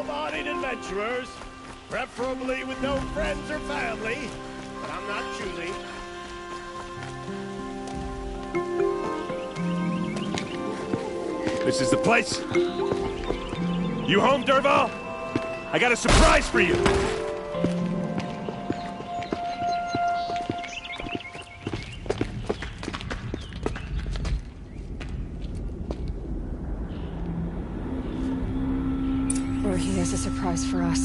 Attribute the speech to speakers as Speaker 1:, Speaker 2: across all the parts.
Speaker 1: able-bodied adventurers, preferably with no friends or family, but I'm not choosy.
Speaker 2: This is the place. You home, Derval? I got a surprise for you.
Speaker 3: Or he has a surprise for us.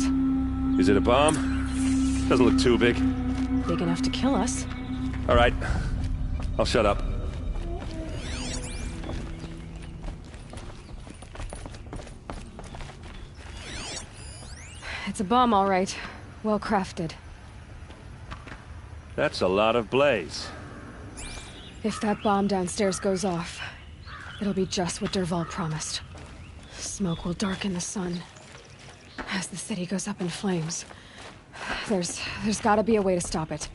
Speaker 2: Is it a bomb? Doesn't look too big.
Speaker 3: Big enough to kill us.
Speaker 2: All right. I'll shut up.
Speaker 3: It's a bomb, all right. Well crafted.
Speaker 2: That's a lot of blaze.
Speaker 3: If that bomb downstairs goes off, it'll be just what Derval promised. Smoke will darken the sun. As the city goes up in flames, there's gotta be a way to stop it.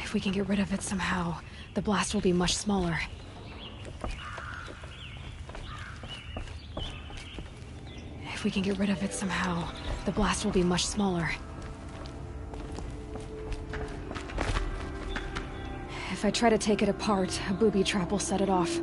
Speaker 3: If we can get rid of it somehow, the blast will be much smaller. If we can get rid of it somehow, the blast will be much smaller. If I try to take it apart, a booby trap will set it off.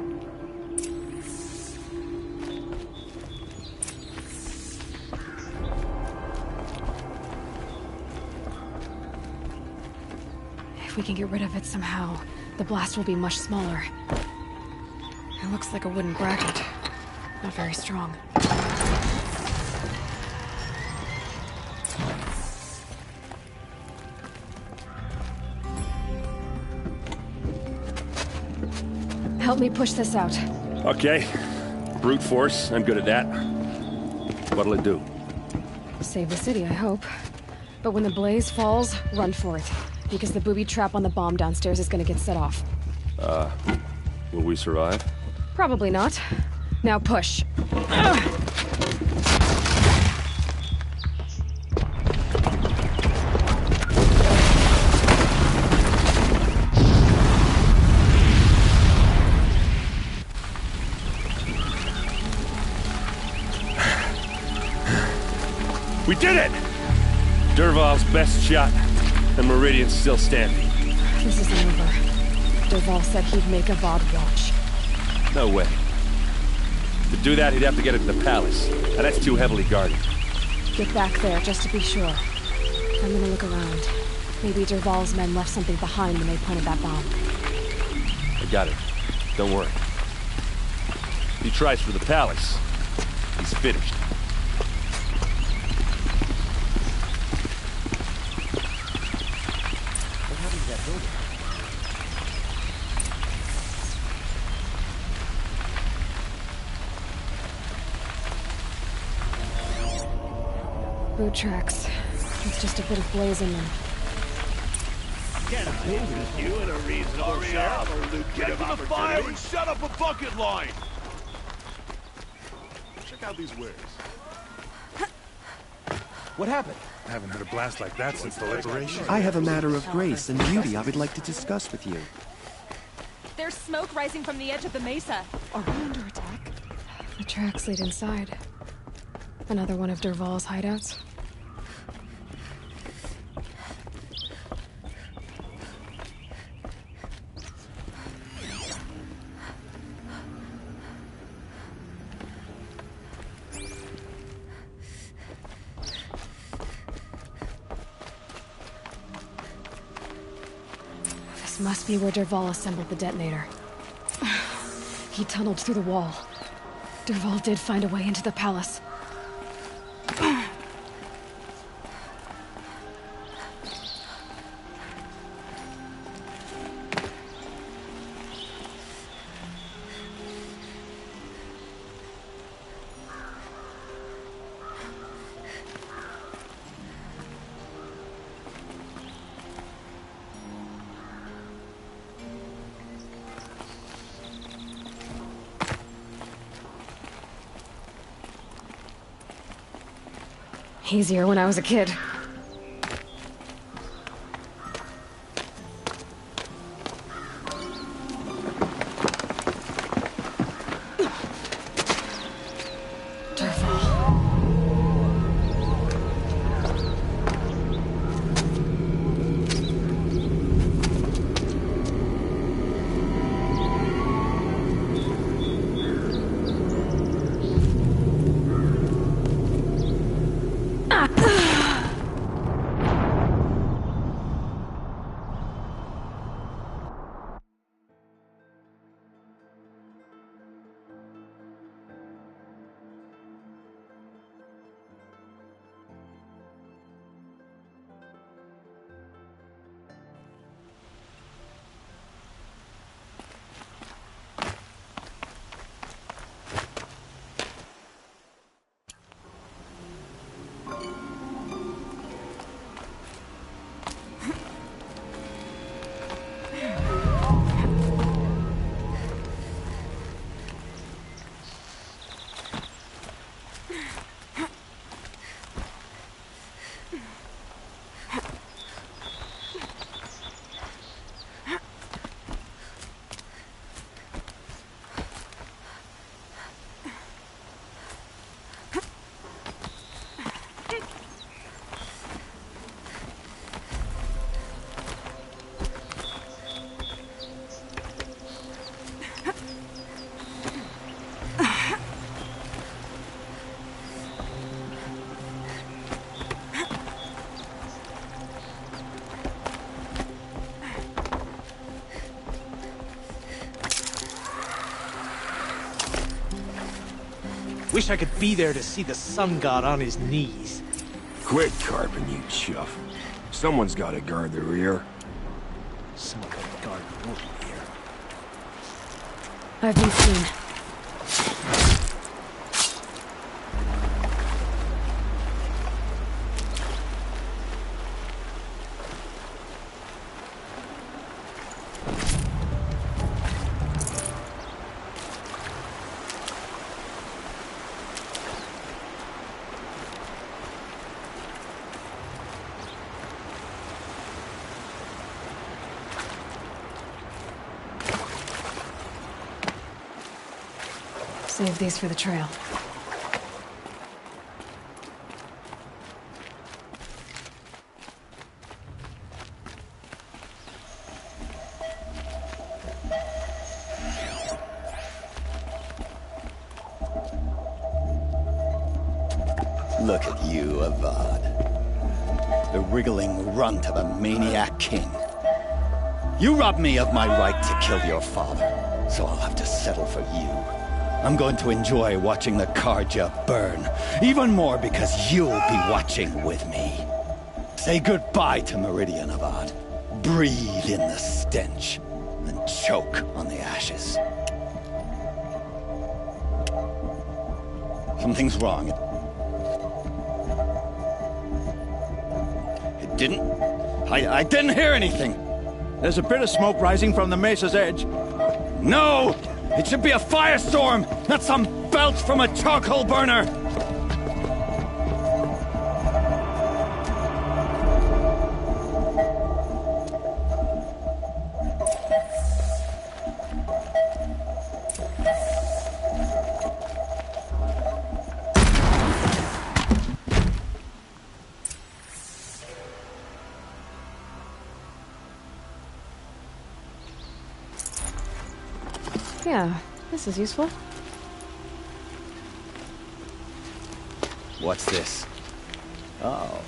Speaker 3: If we can get rid of it somehow, the blast will be much smaller. It looks like a wooden bracket. Not very strong. Help me push this out.
Speaker 2: Okay. Brute force, I'm good at that. What'll it do?
Speaker 3: Save the city, I hope. But when the blaze falls, run for it. Because the booby trap on the bomb downstairs is gonna get set off.
Speaker 2: Will we survive?
Speaker 3: Probably not. Now push.
Speaker 2: We did it! Derval's best shot, and Meridian's still standing.
Speaker 3: This isn't over. Derval said he'd make a VOD watch.
Speaker 2: No way. To do that, he'd have to get it to the palace, and that's too heavily guarded.
Speaker 3: Get back there, just to be sure. I'm gonna look around. Maybe Derval's men left something behind when they planted that bomb.
Speaker 2: I got it. Don't worry. If he tries for the palace, he's finished.
Speaker 1: What happened to that building?
Speaker 3: Boot tracks. It's just a bit of blaze in them.
Speaker 1: Can I interest you in a reasonable share of a lucrative
Speaker 4: Get to the fire
Speaker 1: opportunity?
Speaker 4: and shut up a bucket line! Check out these wares.
Speaker 1: What happened?
Speaker 5: I haven't had a blast like that since the liberation.
Speaker 6: I have a matter of grace and beauty I would like to discuss with you.
Speaker 7: There's smoke rising from the edge of the mesa.
Speaker 3: Are we under attack? The tracks lead inside. Another one of Derval's hideouts. This must be where Derval assembled the detonator. He tunneled through the wall. Derval did find a way into the palace. Easier when I was a kid.
Speaker 8: Wish I could be there to see the sun god on his knees.
Speaker 9: Quit carping, you chuff. Someone's gotta guard the rear.
Speaker 8: Someone gotta guard the rear.
Speaker 3: I've been seen. Save these for the trail.
Speaker 10: Look at you, Avad. The wriggling runt of a maniac king. You robbed me of my right to kill your father, so I'll have to settle for you. I'm going to enjoy watching the Karja burn, even more because you'll be watching with me. Say goodbye to Meridian, Avad. Breathe in the stench, and choke on the ashes. Something's wrong. It didn't... I didn't hear anything.
Speaker 11: There's a bit of smoke rising from the mesa's edge.
Speaker 10: No! It should be a firestorm, not some belch from a charcoal burner!
Speaker 3: Yeah, this is useful.
Speaker 10: What's this? Oh.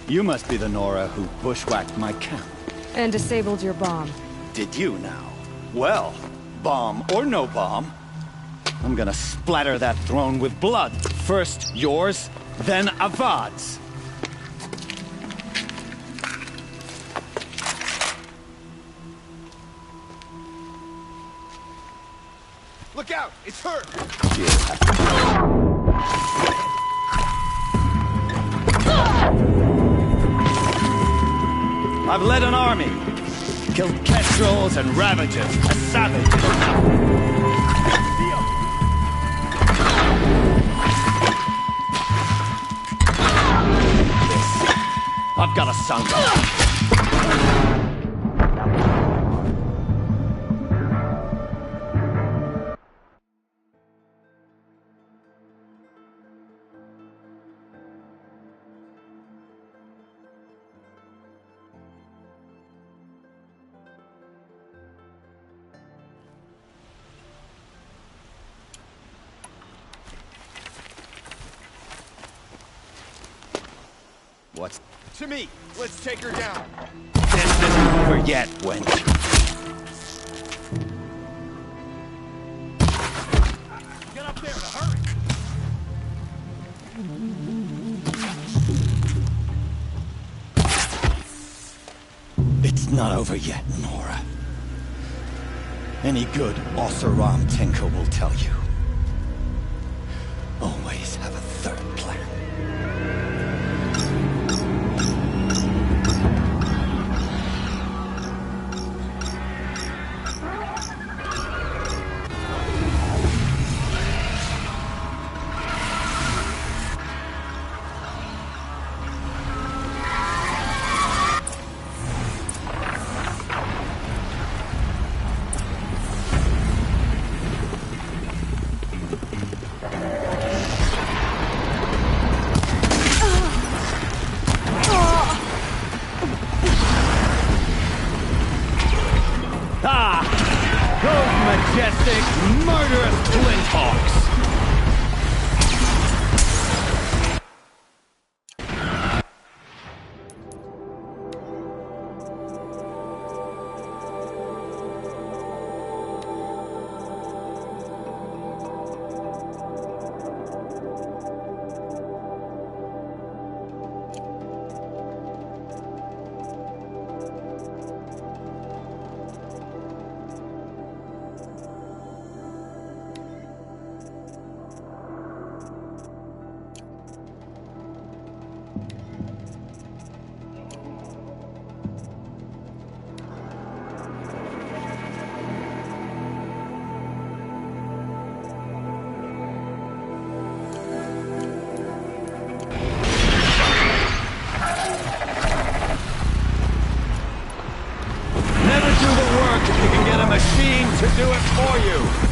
Speaker 10: You must be the Nora who bushwhacked my camp.
Speaker 3: And disabled your bomb.
Speaker 10: Did you now? Well, bomb or no bomb, I'm gonna splatter that throne with blood. First yours, then Avad's.
Speaker 4: Look out! It's her!
Speaker 10: I've led an army. Killed kestrels and ravagers. A savage is enough. I've got a son. What's...
Speaker 4: To me! Let's take her down!
Speaker 10: This isn't over yet, wench.
Speaker 4: Get up there, hurry!
Speaker 10: It's not over yet, Nora. Any good Oseram tinker will tell you. Always have a third plan. Majestic, murderous flinthawks!
Speaker 11: to do it for you.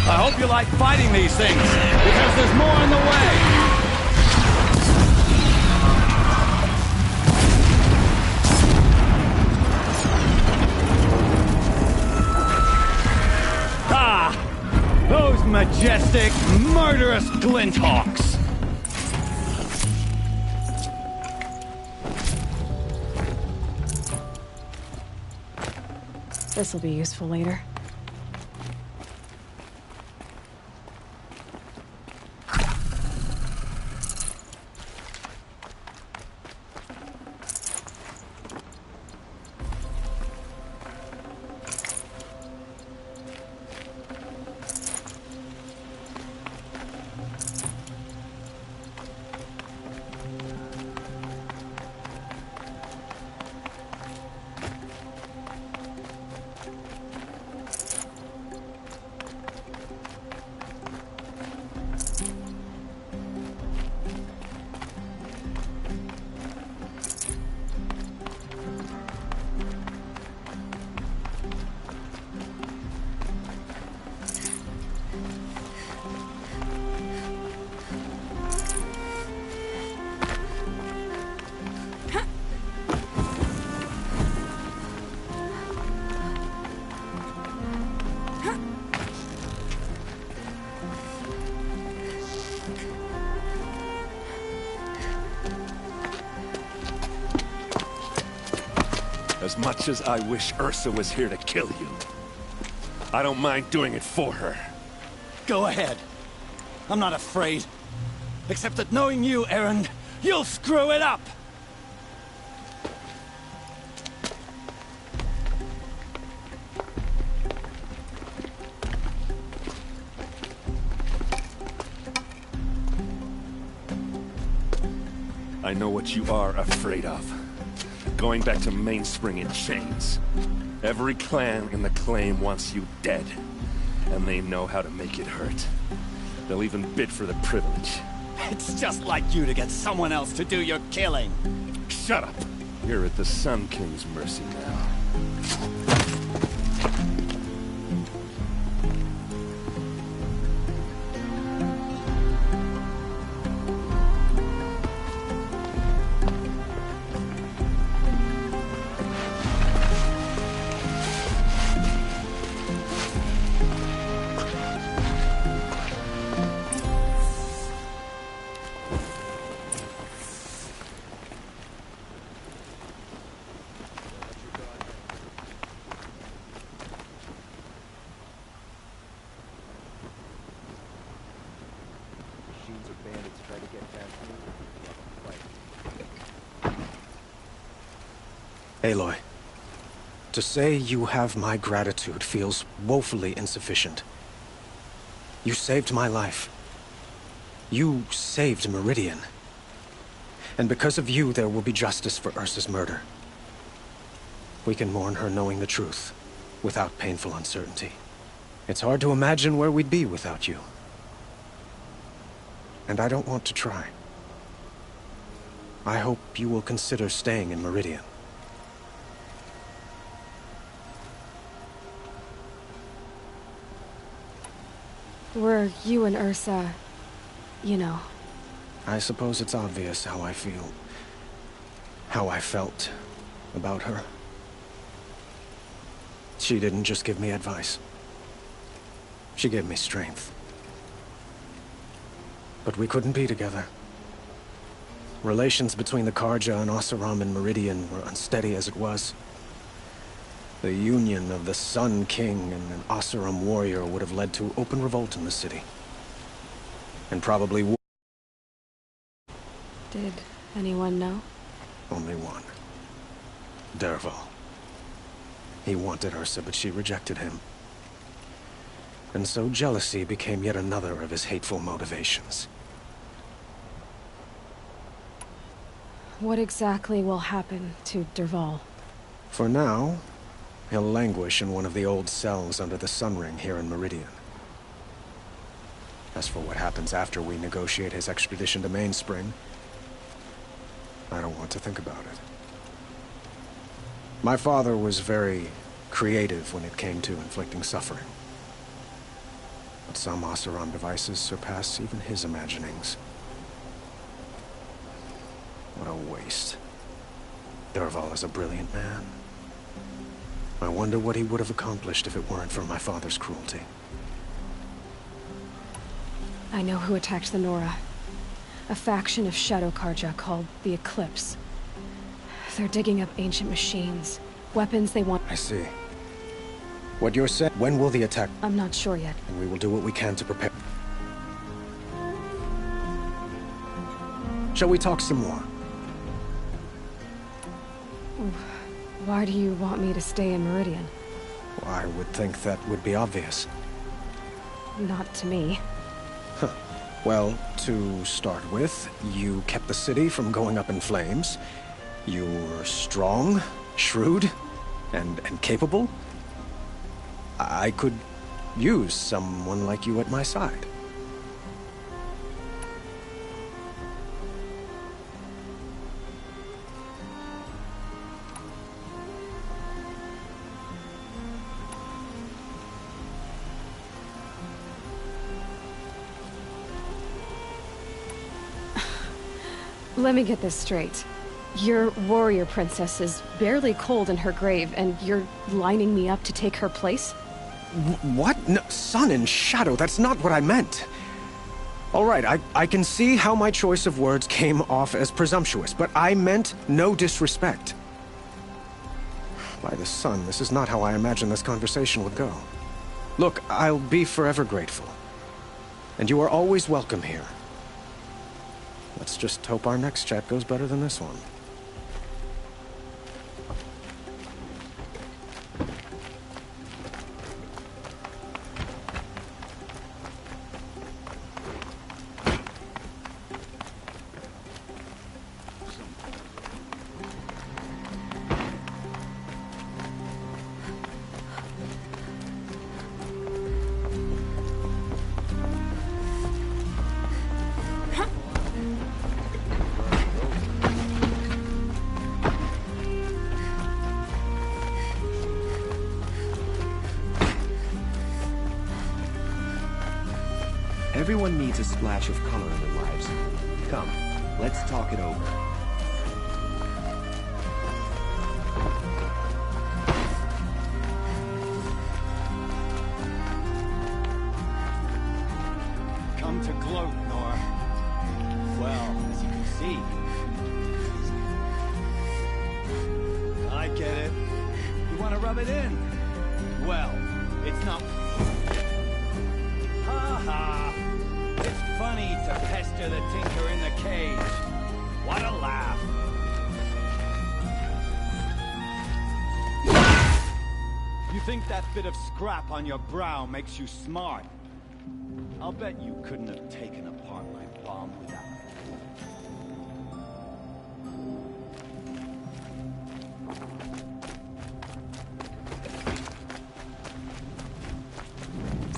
Speaker 11: I hope you like fighting these things, because there's more in the way. Ah! Those majestic, murderous glinthawks!
Speaker 3: This'll be useful later.
Speaker 2: As much as I wish Ursa was here to kill you, I don't mind doing it for her.
Speaker 10: Go ahead. I'm not afraid. Except that knowing you, Aaron, you'll screw it up!
Speaker 2: I know what you are afraid of. Going back to Mainspring in chains. Every clan in the claim wants you dead. And they know how to make it hurt. They'll even bid for the privilege.
Speaker 10: It's just like you to get someone else to do your killing.
Speaker 2: Shut up! You're at the Sun King's mercy now.
Speaker 12: Aloy, to say you have my gratitude feels woefully insufficient. You saved my life. You saved Meridian. And because of you, there will be justice for Ursa's murder. We can mourn her knowing the truth, without painful uncertainty. It's hard to imagine where we'd be without you. And I don't want to try. I hope you will consider staying in Meridian.
Speaker 3: Were you and Ursa, you know?
Speaker 12: I suppose it's obvious how I feel. How I felt about her. She didn't just give me advice. She gave me strength. But we couldn't be together. Relations between the Karja and Oseram and Meridian were unsteady as it was. The union of the Sun King and an Oseram warrior would have led to open revolt in the city. And probably war.
Speaker 3: Did anyone know?
Speaker 12: Only one. Dervahl. He wanted Ursa, but she rejected him. And so jealousy became yet another of his hateful motivations.
Speaker 3: What exactly will happen to Dervahl?
Speaker 12: For now, he'll languish in one of the old cells under the Sun Ring here in Meridian. As for what happens after we negotiate his extradition to Mainspring, I don't want to think about it. My father was very creative when it came to inflicting suffering. But some Oseram devices surpass even his imaginings. What a waste. Dervahl is a brilliant man. I wonder what he would have accomplished if it weren't for my father's cruelty.
Speaker 3: I know who attacked the Nora. A faction of Shadow Karja called the Eclipse. They're digging up ancient machines, weapons they want.
Speaker 12: I see. What you're saying, when will the attack?
Speaker 3: I'm not sure yet.
Speaker 12: And we will do what we can to prepare. Shall we talk some more?
Speaker 3: Why do you want me to stay in Meridian?
Speaker 12: Well, I would think that would be obvious.
Speaker 3: Not to me.
Speaker 12: Huh. Well, to start with, you kept the city from going up in flames. You were strong, shrewd, and capable. I could use someone like you at my side.
Speaker 3: Let me get this straight. Your warrior princess is barely cold in her grave, and you're lining me up to take her place?
Speaker 12: What? No, sun and shadow, that's not what I meant. All right, I can see how my choice of words came off as presumptuous, but I meant no disrespect. By the sun, this is not how I imagined this conversation would go. Look, I'll be forever grateful. And you are always welcome here. Let's just hope our next chat goes better than this one.
Speaker 6: Everyone needs a splash of color in their lives. Come, let's talk it over.
Speaker 11: Come to gloat, Nora. Well, as you can see. I get it. You want to rub it in? Well, it's not... Ha ha! It's funny to pester the tinker in the cage. What a laugh. You think that bit of scrap on your brow makes you smart? I'll bet you couldn't have taken apart my bomb without it.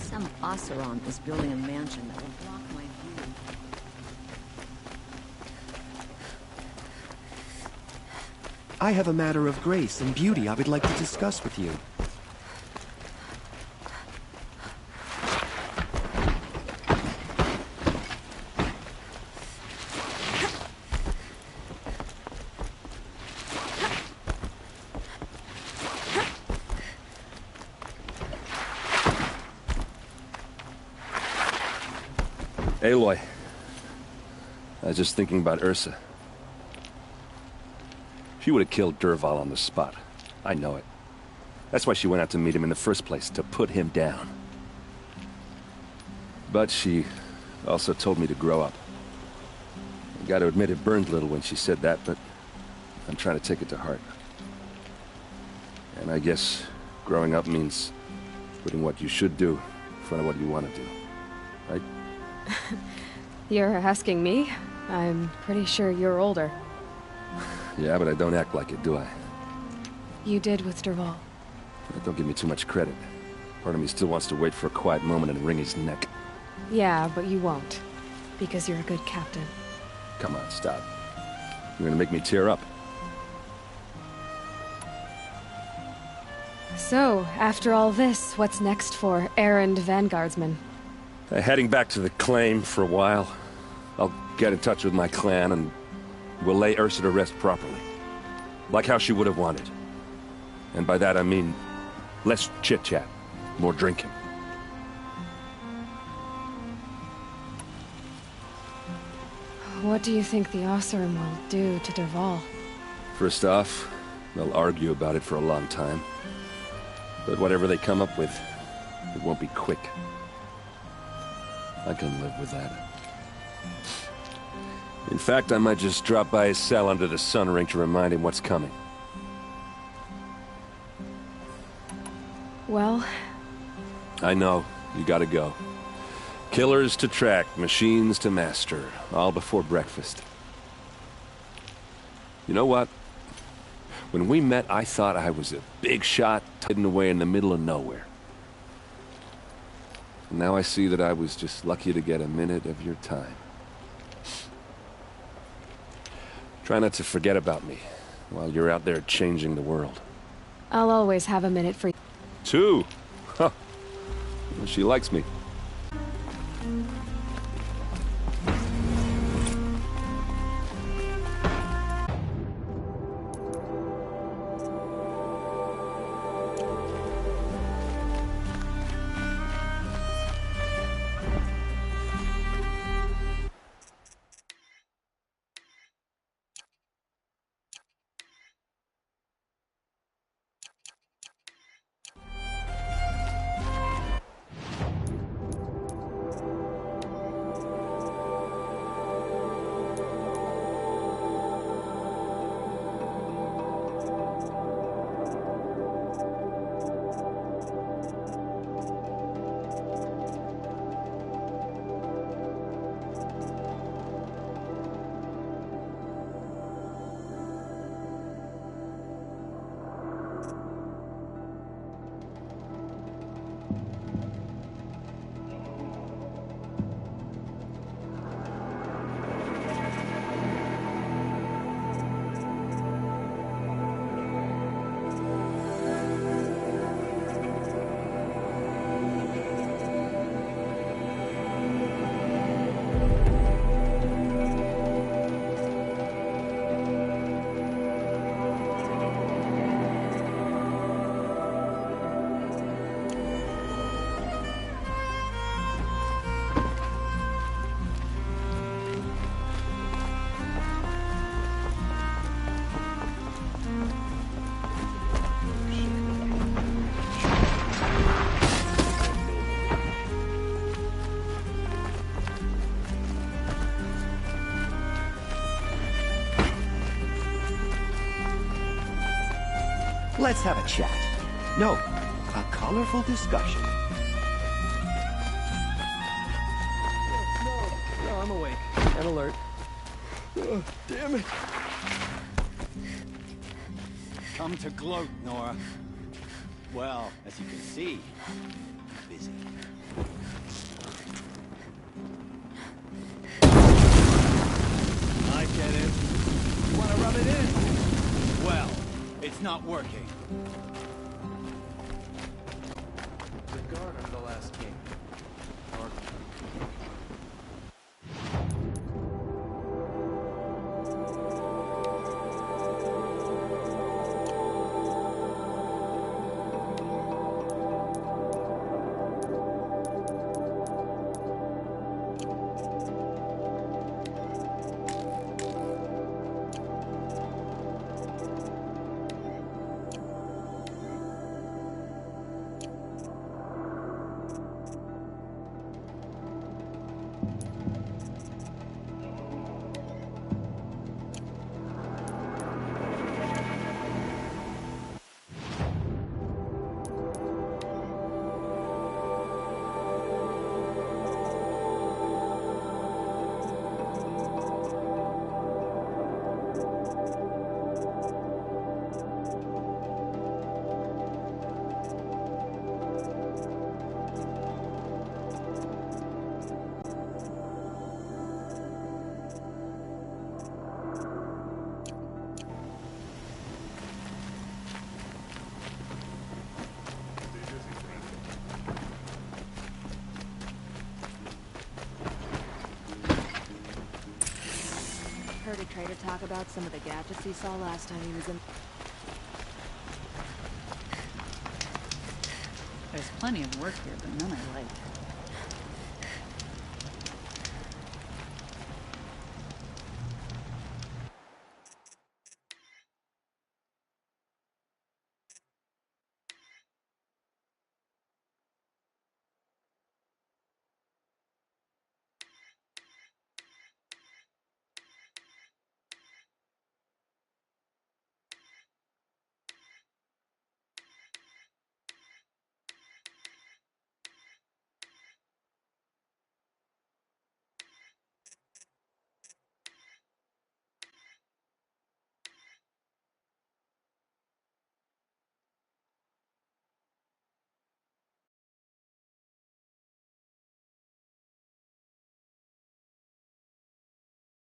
Speaker 13: Some Oseram is building a mansion that will block my view.
Speaker 6: I have a matter of grace and beauty I would like to discuss with you.
Speaker 2: Aloy, I was just thinking about Ursa. She would have killed Dervahl on the spot. I know it. That's why she went out to meet him in the first place, to put him down. But she also told me to grow up. I gotta admit it burned a little when she said that, but I'm trying to take it to heart. And I guess growing up means putting what you should do in front of what you want to do. Right?
Speaker 3: You're asking me? I'm pretty sure you're older.
Speaker 2: Yeah, but I don't act like it, do I?
Speaker 3: You did with Dervahl.
Speaker 2: Don't give me too much credit. Part of me still wants to wait for a quiet moment and wring his neck.
Speaker 3: Yeah, but you won't. Because you're a good captain.
Speaker 2: Come on, stop. You're gonna make me tear up.
Speaker 3: So, after all this, what's next for errand vanguardsman?
Speaker 2: Heading back to the claim for a while. I'll get in touch with my clan and we'll lay Ursa to rest properly. Like how she would have wanted. And by that I mean less chit-chat, more drinking.
Speaker 3: What do you think the Oseram will do to Dervahl?
Speaker 2: First off, they'll argue about it for a long time. But whatever they come up with, it won't be quick. I can live with that. In fact, I might just drop by his cell under the sun ring to remind him what's coming.
Speaker 3: Well...
Speaker 2: I know. You gotta go. Killers to track, machines to master, all before breakfast. You know what? When we met, I thought I was a big shot hidden away in the middle of nowhere. Now I see that I was just lucky to get a minute of your time. Try not to forget about me while you're out there changing the world.
Speaker 3: I'll always have a minute for you.
Speaker 2: 2? Huh. Well, she likes me.
Speaker 6: Let's have a chat. No, A colorful discussion.
Speaker 8: No, I'm awake and alert. Oh, damn it.
Speaker 11: Come to gloat, Nora. Well, as you can see, busy. I get it. You want to rub it in? Well, it's not working.
Speaker 8: The guard of the last king.
Speaker 7: Heard a trader talk about some of the gadgets he saw last time he was in.
Speaker 14: There's plenty of work here, but none I like.